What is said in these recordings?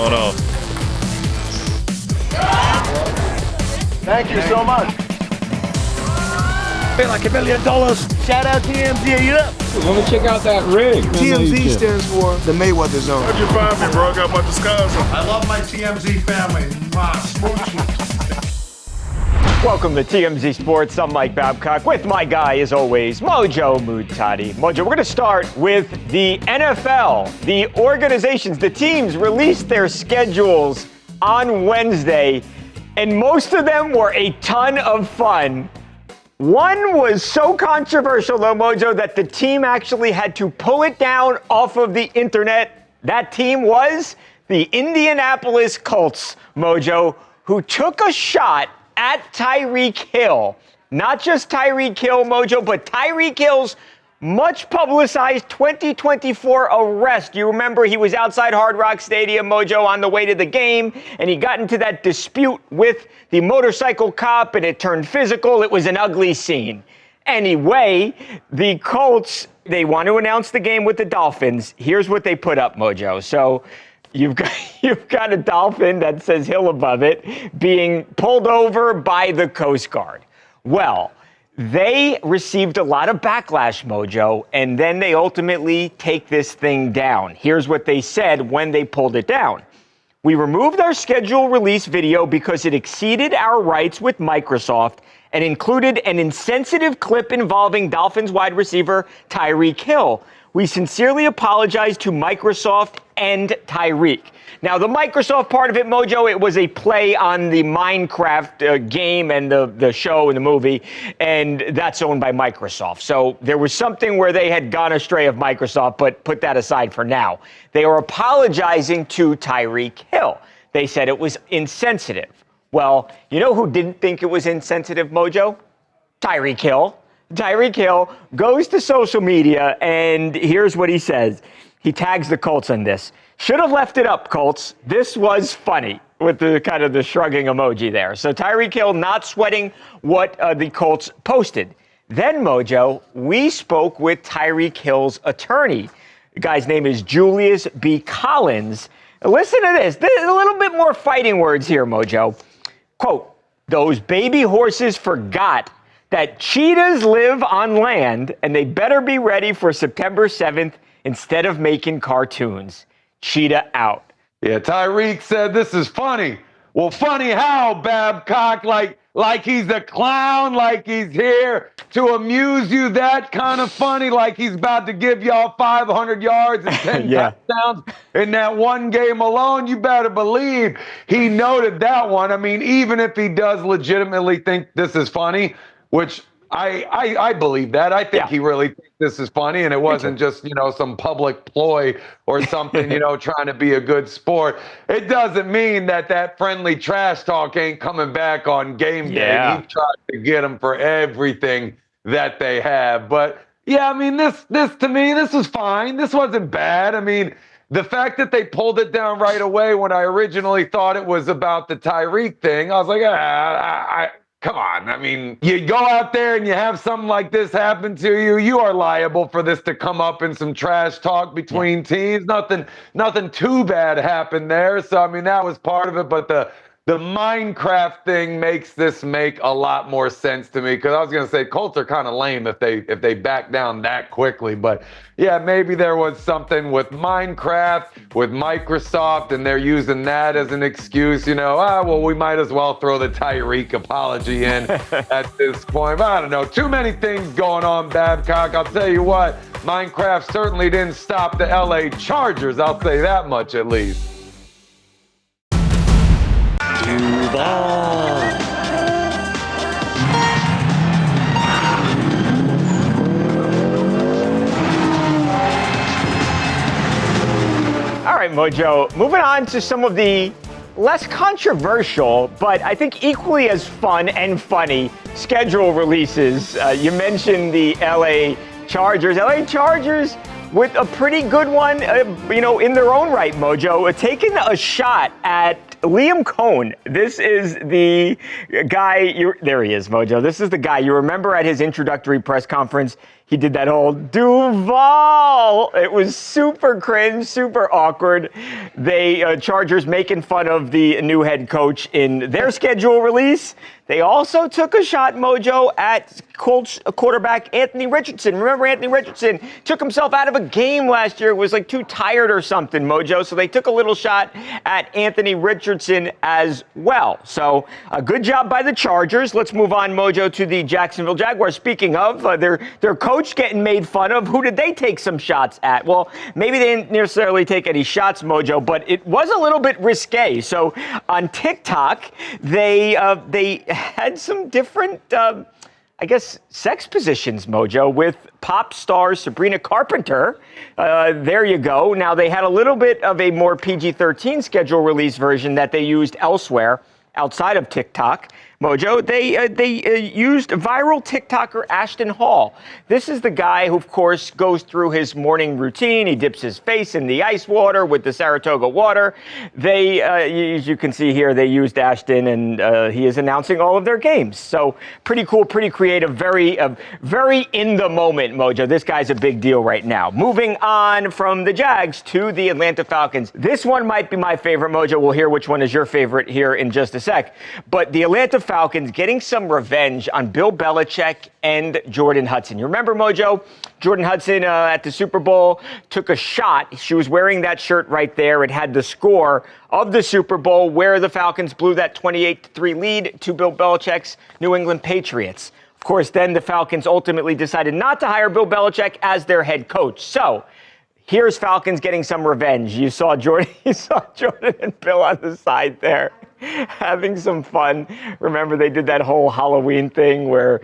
going on. Thank you so much. Pay like $1 million. Shout out TMZ, you up? Let me check out that rig. TMZ stands for the Mayweather Zone. How'd you find me, bro? I got my disguise on. I love my TMZ family. Smoochie. Welcome to TMZ Sports. I'm Mike Babcock with my guy, as always, Mojo Mutati. Mojo, we're going to start with the NFL. The organizations, the teams released their schedules on Wednesday, and most of them were a ton of fun. One was so controversial, though, Mojo, that the team actually had to pull it down off of the internet. That team was the Indianapolis Colts, Mojo, who took a shot at Tyreek Hill. Not just Tyreek Hill, Mojo, but Tyreek Hill's much publicized 2024 arrest. You remember he was outside Hard Rock Stadium, Mojo, on the way to the game, and he got into that dispute with the motorcycle cop, and it turned physical. It was an ugly scene. Anyway, the Colts, they want to announce the game with the Dolphins. Here's what they put up, Mojo. So you've got a dolphin that says Hill above it being pulled over by the Coast Guard. Well, they received a lot of backlash, Mojo, and then they ultimately take this thing down. Here's what they said when they pulled it down. We removed our schedule release video because it exceeded our rights with Microsoft and included an insensitive clip involving Dolphins wide receiver Tyreek Hill. We sincerely apologize to Microsoft and Tyreek. Now, the Microsoft part of it, Mojo, it was a play on the Minecraft game and the show and the movie, and that's owned by Microsoft. So there was something where they had gone astray of Microsoft, but put that aside for now. They are apologizing to Tyreek Hill. They said it was insensitive. Well, you know who didn't think it was insensitive, Mojo? Tyreek Hill. Tyreek Hill goes to social media, and here's what he says. He tags the Colts on this. Should have left it up, Colts. This was funny, with the kind of the shrugging emoji there. So Tyreek Hill not sweating what the Colts posted. Then, Mojo, we spoke with Tyreek Hill's attorney. The guy's name is Julius B. Collins. Listen to this. There's a little bit more fighting words here, Mojo. Quote, those baby horses forgot that cheetahs live on land, and they better be ready for September 7th instead of making cartoons. Cheetah out. Yeah, Tyreek said this is funny. Well, funny how, Babcock? Like he's a clown, like he's here to amuse you, that kind of funny, like he's about to give y'all 500 yards and 10 touchdowns in that one game alone. You better believe he noted that one. I mean, even if he does legitimately think this is funny, which I believe that. I think he really thinks this is funny, and it wasn't just, some public ploy or something, trying to be a good sport. It doesn't mean that friendly trash talk ain't coming back on game day. Yeah. He tried to get them for everything that they have. But, yeah, I mean, this to me, this was fine. This wasn't bad. I mean, the fact that they pulled it down right away when I originally thought it was about the Tyreek thing, I was like, come on. I mean, you go out there and you have something like this happen to you, you are liable for this to come up in some trash talk between teams. Nothing too bad happened there. So, I mean, that was part of it. But the Minecraft thing makes this make a lot more sense to me, because I was going to say Colts are kind of lame if they back down that quickly. But, yeah, maybe there was something with Minecraft, with Microsoft, and they're using that as an excuse, well, we might as well throw the Tyreek apology in at this point. But I don't know. Too many things going on, Babcock. I'll tell you what, Minecraft certainly didn't stop the LA Chargers. I'll say that much at least. All right, Mojo, moving on to some of the less controversial, but I think equally as fun and funny schedule releases. You mentioned the LA Chargers. LA Chargers with a pretty good one, in their own right, Mojo, taking a shot at Liam Cohn. This is the guy. There he is, Mojo. This is the guy you remember at his introductory press conference. He did that whole Duval. It was super cringe, super awkward. Chargers making fun of the new head coach in their schedule release. They also took a shot, Mojo, at Colts quarterback Anthony Richardson. Remember, Anthony Richardson took himself out of a game last year. Was like too tired or something, Mojo. So they took a little shot at Anthony Richardson as well. So a good job by the Chargers. Let's move on, Mojo, to the Jacksonville Jaguars. Speaking of their coach getting made fun of, who did they take some shots at? Well, maybe they didn't necessarily take any shots, Mojo, but it was a little bit risque. So on TikTok, they had some different, sex positions, Mojo, with pop star Sabrina Carpenter. There you go. Now, they had a little bit of a more PG-13 schedule release version that they used elsewhere outside of TikTok. Mojo, they used viral TikToker Ashton Hall. This is the guy who, of course, goes through his morning routine. He dips his face in the ice water with the Saratoga water. As you can see here, they used Ashton, and he is announcing all of their games. So pretty cool, pretty creative, very in the moment, Mojo. This guy's a big deal right now. Moving on from the Jags to the Atlanta Falcons. This one might be my favorite, Mojo. We'll hear which one is your favorite here in just a sec. But the Atlanta Falcons getting some revenge on Bill Belichick and Jordan Hudson. You remember, Mojo? Jordan Hudson at the Super Bowl took a shot. She was wearing that shirt right there. It had the score of the Super Bowl where the Falcons blew that 28-3 lead to Bill Belichick's New England Patriots. Of course, then the Falcons ultimately decided not to hire Bill Belichick as their head coach. So here's Falcons getting some revenge. You saw Jordan and Bill on the side there, having some fun. Remember, they did that whole Halloween thing where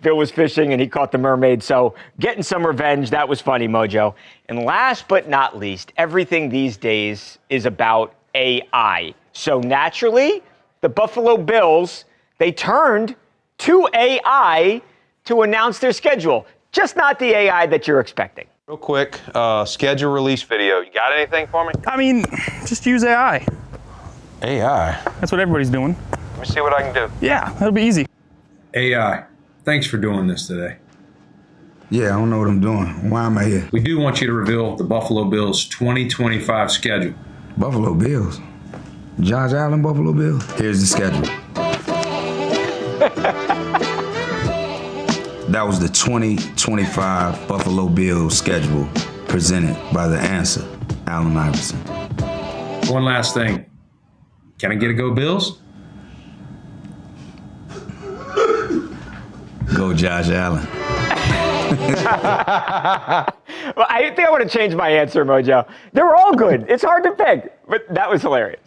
Bill was fishing and he caught the mermaid. So getting some revenge. That was funny, Mojo. And last but not least, everything these days is about AI. So naturally, the Buffalo Bills, they turned to AI to announce their schedule. Just not the AI that you're expecting. Real quick, schedule release video. You got anything for me? I mean, just use AI. AI? That's what everybody's doing. Let me see what I can do. Yeah, that'll be easy. AI, thanks for doing this today. Yeah, I don't know what I'm doing. Why am I here? We do want you to reveal the Buffalo Bills 2025 schedule. Buffalo Bills? Josh Allen Buffalo Bills? Here's the schedule. That was the 2025 Buffalo Bills schedule presented by the answer, Allen Iverson. One last thing. Can I get a go Bills? Go Josh Allen. Well, I think I want to change my answer, Mojo. They were all good. It's hard to pick, but that was hilarious.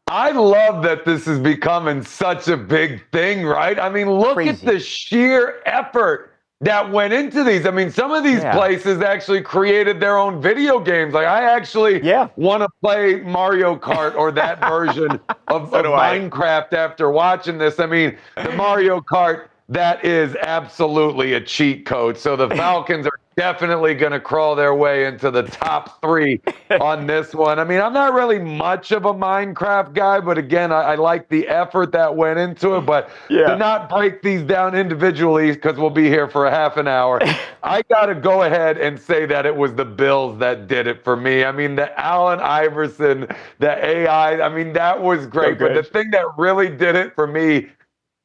I love that this is becoming such a big thing, right? I mean, look Crazy. at the sheer effort that went into these. I mean, some of these places actually created their own video games. Like, I actually want to play Mario Kart or that version of Minecraft after watching this. I mean, the Mario Kart, that is absolutely a cheat code. So the Falcons are definitely going to crawl their way into the top 3 on this one. I mean, I'm not really much of a Minecraft guy, but again, I like the effort that went into it. But to not break these down individually, because we'll be here for a half an hour, I got to go ahead and say that it was the Bills that did it for me. I mean, the Allen Iverson, the AI, I mean, that was great. But the thing that really did it for me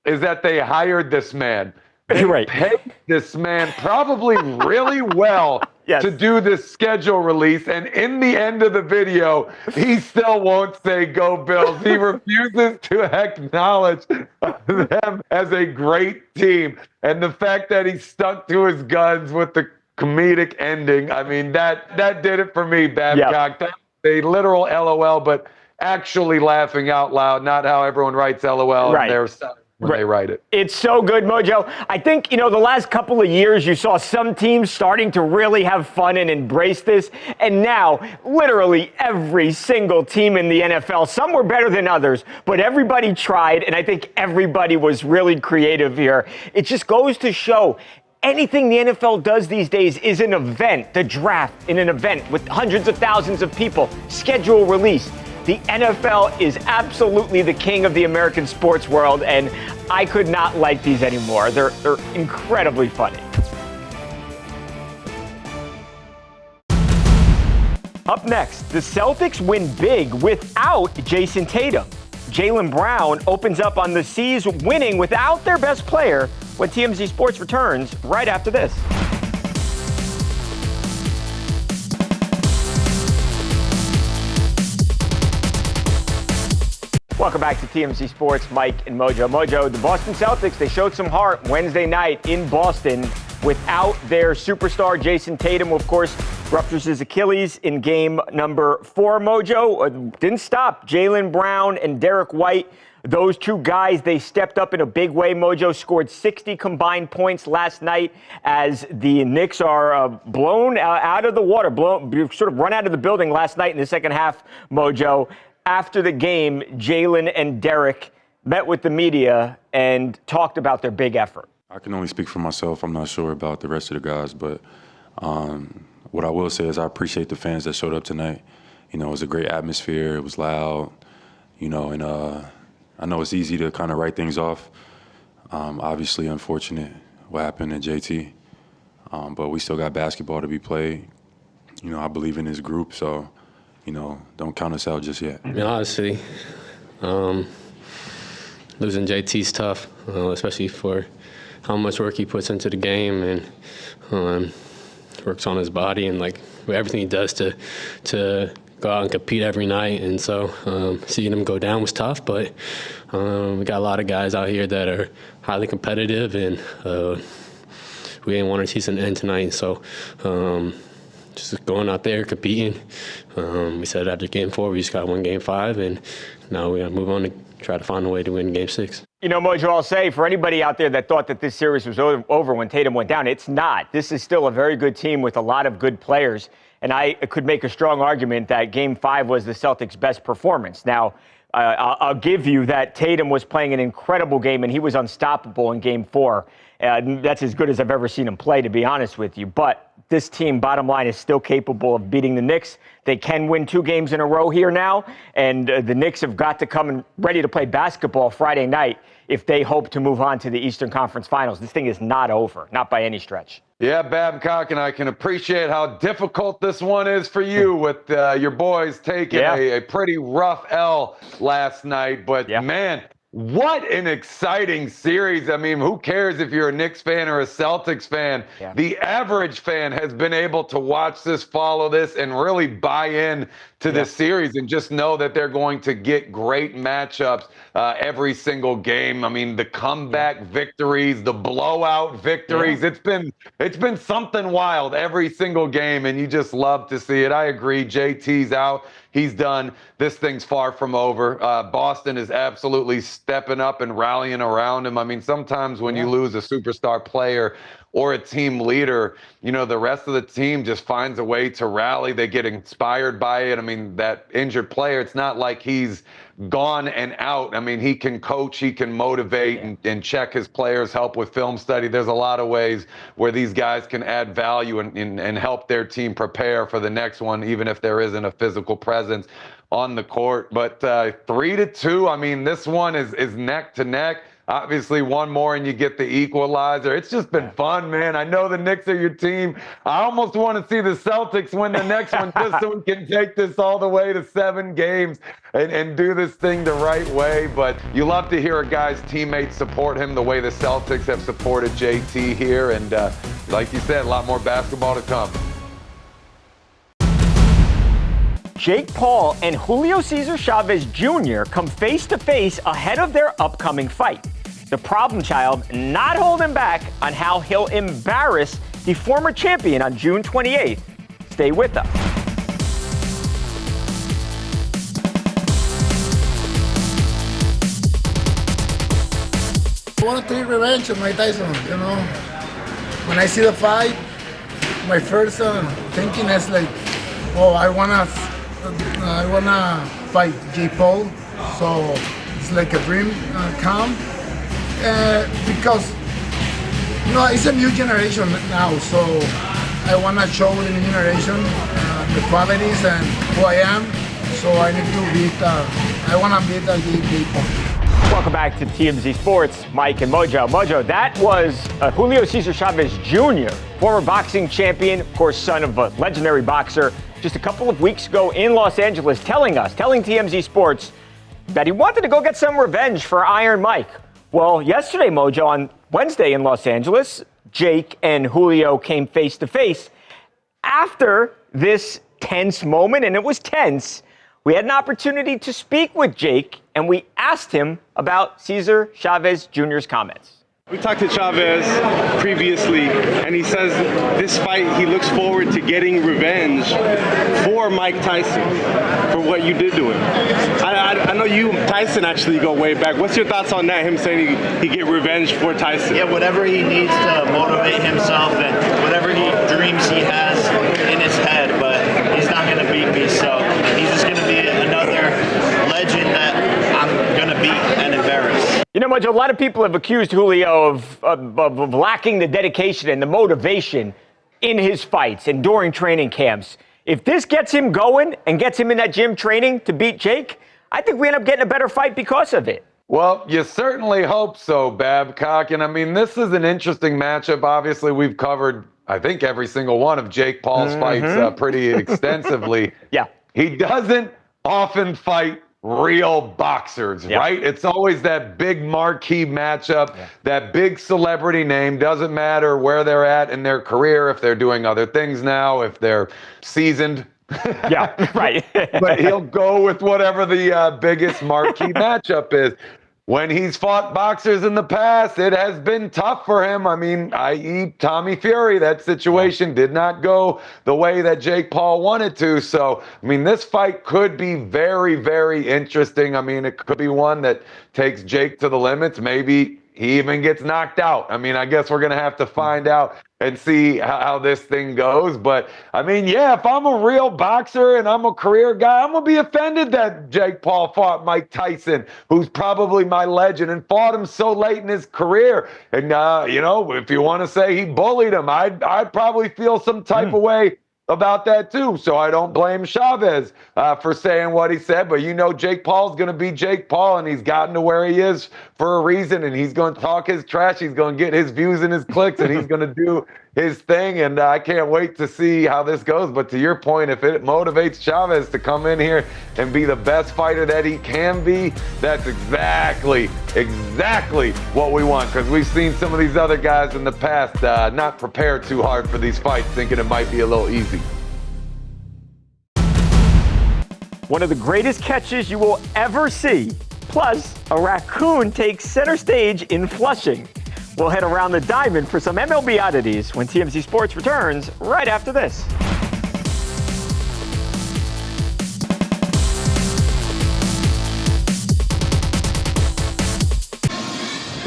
is that they hired this man. They paid this man probably really well to do this schedule release. And in the end of the video, he still won't say go Bills. He refuses to acknowledge them as a great team. And the fact that he stuck to his guns with the comedic ending, I mean, that did it for me, Babcock. That's a literal LOL, but actually laughing out loud, not how everyone writes LOL in their stuff when they write it. It's so good, Mojo. I think, the last couple of years, you saw some teams starting to really have fun and embrace this. And now, literally every single team in the NFL, some were better than others, but everybody tried, and I think everybody was really creative here. It just goes to show anything the NFL does these days is an event. The draft in an event with hundreds of thousands of people, schedule release. The NFL is absolutely the king of the American sports world, and I could not like these anymore. They're incredibly funny. Up next, the Celtics win big without Jason Tatum. Jaylen Brown opens up on the C's winning without their best player when TMZ Sports returns right after this. Welcome back to TMZ Sports, Mike and Mojo. Mojo, the Boston Celtics, they showed some heart Wednesday night in Boston without their superstar Jason Tatum, of course, ruptures his Achilles in game number 4. Mojo didn't stop Jaylen Brown and Derek White. Those two guys, they stepped up in a big way. Mojo scored 60 combined points last night as the Knicks are blown out of the water, sort of run out of the building last night in the second half, Mojo. After the game, Jaylen and Derek met with the media and talked about their big effort. I can only speak for myself. I'm not sure about the rest of the guys, but what I will say is I appreciate the fans that showed up tonight. You know, it was a great atmosphere. It was loud, you know, and I know it's easy to kind of write things off. Obviously, unfortunate what happened at JT, but we still got basketball to be played. You know, I believe in this group, so, you know, don't count us out just yet. I mean, honestly, losing JT's tough, especially for how much work he puts into the game and works on his body and like everything he does to go out and compete every night. And so seeing him go down was tough, but we got a lot of guys out here that are highly competitive, and we didn't want our season to end tonight. So just going out there competing. We said after game 4 we just got won game 5, and now we got to move on to try to find a way to win game 6. You know, Mojo, I'll say for anybody out there that thought that this series was over when Tatum went down, it's not. This is still a very good team with a lot of good players, and I could make a strong argument that Game 5 was the Celtics' best performance. Now, I'll give you that Tatum was playing an incredible game, and he was unstoppable in Game 4. That's as good as I've ever seen him play, to be honest with you. But this team, bottom line, is still capable of beating the Knicks. They can win 2 games in a row here now, and the Knicks have got to come and ready to play basketball Friday night if they hope to move on to the Eastern Conference Finals. This thing is not over, not by any stretch. Yeah, Babcock, and I can appreciate how difficult this one is for you with your boys taking a pretty rough L last night. But, man, what an exciting series. I mean, who cares if you're a Knicks fan or a Celtics fan? Yeah. The average fan has been able to watch this, follow this, and really buy in to this series and just know that they're going to get great matchups every single game. I mean, the comeback victories, the blowout victories, it's been something wild every single game, and you just love to see it. I agree. JT's out. He's done. This thing's far from over. Boston is absolutely stepping up and rallying around him. I mean, sometimes when you lose a superstar player or a team leader, you know, the rest of the team just finds a way to rally. They get inspired by it. I mean, that injured player, it's not like he's gone and out. I mean, he can coach, he can motivate and check his players, help with film study. There's a lot of ways where these guys can add value and help their team prepare for the next one, even if there isn't a physical presence on the court. But 3-2, I mean, this one is neck to neck. Obviously, one more and you get the equalizer. It's just been fun, man. I know the Knicks are your team. I almost want to see the Celtics win the next one just so we can take this all the way to 7 games and do this thing the right way. But you love to hear a guy's teammates support him the way the Celtics have supported JT here. And like you said, a lot more basketball to come. Jake Paul and Julio Cesar Chavez Jr. come face-to-face ahead of their upcoming fight. The problem child not holding back on how he'll embarrass the former champion on June 28th. Stay with us. I want to take revenge on Mike Tyson, you know. When I see the fight, my first thinking is like, oh, I wanna fight Jake Paul. So it's like a dream come. Because you know it's a new generation now, so I want to show the new generation the qualities and who I am, So I need to beat, I want to beat the people. Welcome back to TMZ Sports, Mike and Mojo. Mojo, that was Julio Cesar Chavez Jr., former boxing champion, of course, son of a legendary boxer, just a couple of weeks ago in Los Angeles, telling TMZ Sports that he wanted to go get some revenge for Iron Mike. Well, yesterday, Mojo, on Wednesday in Los Angeles, Jake and Julio came face to face. After this tense moment, and it was tense, we had an opportunity to speak with Jake, and we asked him about Cesar Chavez Jr.'s comments. We talked to Chavez previously, and he says this fight he looks forward to getting revenge for Mike Tyson for what you did to him. I know you and Tyson actually go way back. What's your thoughts on that, him saying he get revenge for Tyson? Yeah, whatever he needs to motivate himself and whatever dreams he has in his head, but he's not going to beat me, so he's just going to be another legend that I'm going to beat and embarrass. You know, Mojo, a lot of people have accused Julio of lacking the dedication and the motivation in his fights and during training camps. If this gets him going and gets him in that gym training to beat Jake, I think we end up getting a better fight because of it. Well, you certainly hope so, Babcock. And I mean, this is an interesting matchup. Obviously, we've covered, I think, every single one of Jake Paul's fights pretty extensively. Yeah. He doesn't often fight real boxers, right? It's always that big marquee matchup, that big celebrity name. Doesn't matter where they're at in their career, if they're doing other things now, if they're seasoned. Yeah, right. But he'll go with whatever the biggest marquee matchup is. When he's fought boxers in the past, it has been tough for him. I mean, i.e. Tommy Fury, that situation did not go the way that Jake Paul wanted to. So, I mean, this fight could be very, very interesting. I mean, it could be one that takes Jake to the limits. Maybe he even gets knocked out. I mean, I guess we're going to have to find out and see how this thing goes. But, I mean, yeah, if I'm a real boxer and I'm a career guy, I'm going to be offended that Jake Paul fought Mike Tyson, who's probably my legend, and fought him so late in his career. And, you know, if you want to say he bullied him, I'd probably feel some type of way about that too. So I don't blame Chavez for saying what he said, but you know Jake Paul's going to be Jake Paul, and he's gotten to where he is for a reason, and he's going to talk his trash, he's going to get his views and his clicks, and he's going to do his thing, and I can't wait to see how this goes. But to your point, if it motivates Chavez to come in here and be the best fighter that he can be, that's exactly what we want, because we've seen some of these other guys in the past not prepare too hard for these fights, thinking it might be a little easy. One of the greatest catches you will ever see. Plus, a raccoon takes center stage in Flushing. We'll head around the diamond for some MLB oddities when TMZ Sports returns right after this.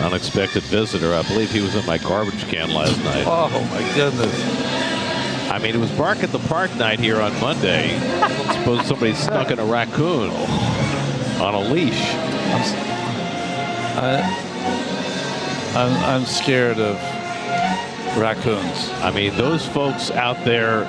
Unexpected visitor. I believe he was in my garbage can last night. Oh, my goodness. I mean, it was Bark at the Park night here on Monday. I suppose somebody snuck in a raccoon on a leash. I'm scared of raccoons. I mean, those folks out there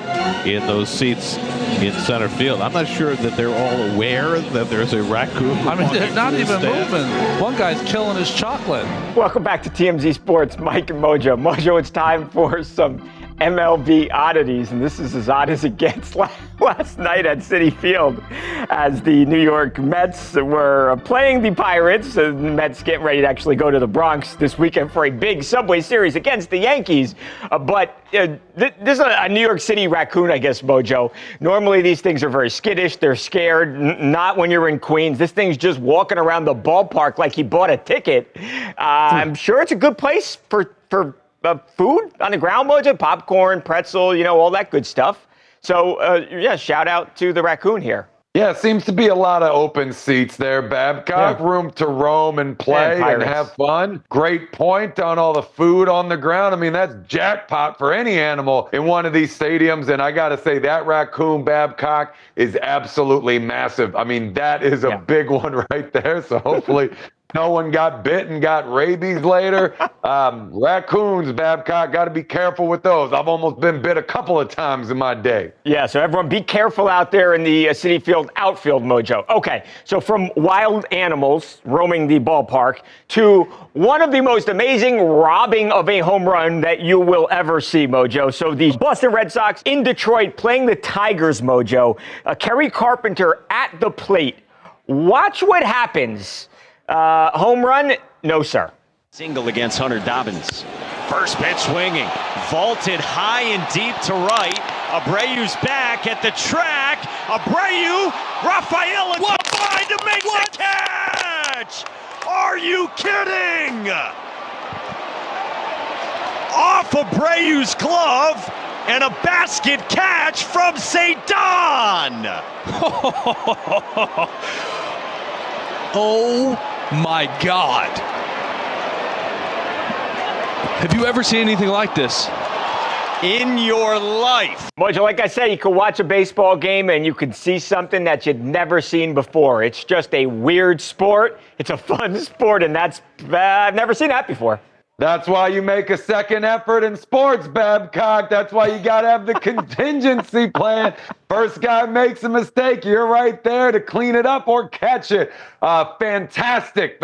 in those seats in center field, I'm not sure that they're all aware that there's a raccoon. I mean, they're not even moving. One guy's killing his chocolate. Welcome back to TMZ Sports, Mike and Mojo. Mojo, it's time for some MLB oddities, and this is as odd as it gets. Last night at Citi Field, as the New York Mets were playing the Pirates, the Mets getting ready to actually go to the Bronx this weekend for a big Subway Series against the Yankees. But this is a New York City raccoon, I guess, Mojo. Normally these things are very skittish. They're scared. Not when you're in Queens. This thing's just walking around the ballpark like he bought a ticket. I'm sure it's a good place for food on the ground, Mojo, popcorn, pretzel, you know, all that good stuff. So, yeah, shout out to the raccoon here. Yeah, seems to be a lot of open seats there, Babcock. Yeah. Room to roam and play and have fun. Great point on all the food on the ground. I mean, that's jackpot for any animal in one of these stadiums. And I got to say, that raccoon, Babcock, is absolutely massive. I mean, that is a big one right there. So hopefully No one got bit and got rabies later. Raccoons, Babcock, got to be careful with those. I've almost been bit a couple of times in my day. Yeah, so everyone be careful out there in the Citi Field outfield, Mojo. Okay, so from wild animals roaming the ballpark to one of the most amazing robbing of a home run that you will ever see, Mojo. So the Boston Red Sox in Detroit playing the Tigers, Mojo. Kerry Carpenter at the plate. Watch what happens. Home run? No, sir. Single against Hunter Dobbins. First pitch swinging. Vaulted high and deep to right. Abreu's back at the track. Abreu, Rafael, and combined to make the catch! Are you kidding? Off Abreu's glove and a basket catch from Cedon! Oh my God. Have you ever seen anything like this? In your life. Mojo, like I said, you could watch a baseball game and you could see something that you'd never seen before. It's just a weird sport. It's a fun sport, and I've never seen that before. That's why you make a second effort in sports, Babcock. That's why you got to have the contingency plan. First guy makes a mistake, you're right there to clean it up or catch it. Fantastic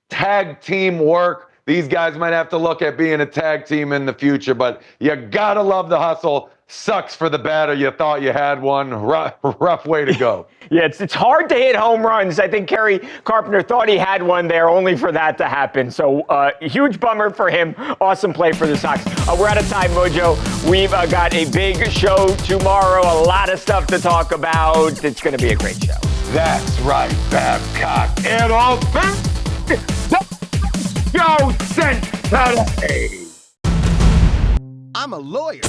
tag team work. These guys might have to look at being a tag team in the future, but you got to love the hustle. Sucks for the batter. You thought you had one. Rough way to go. Yeah, it's hard to hit home runs. I think Kerry Carpenter thought he had one there only for that to happen. So huge bummer for him. Awesome play for the Sox. We're out of time, Mojo. We've got a big show tomorrow. A lot of stuff to talk about. It's going to be a great show. That's right, Babcock. And all Joe sent today. I'm a lawyer.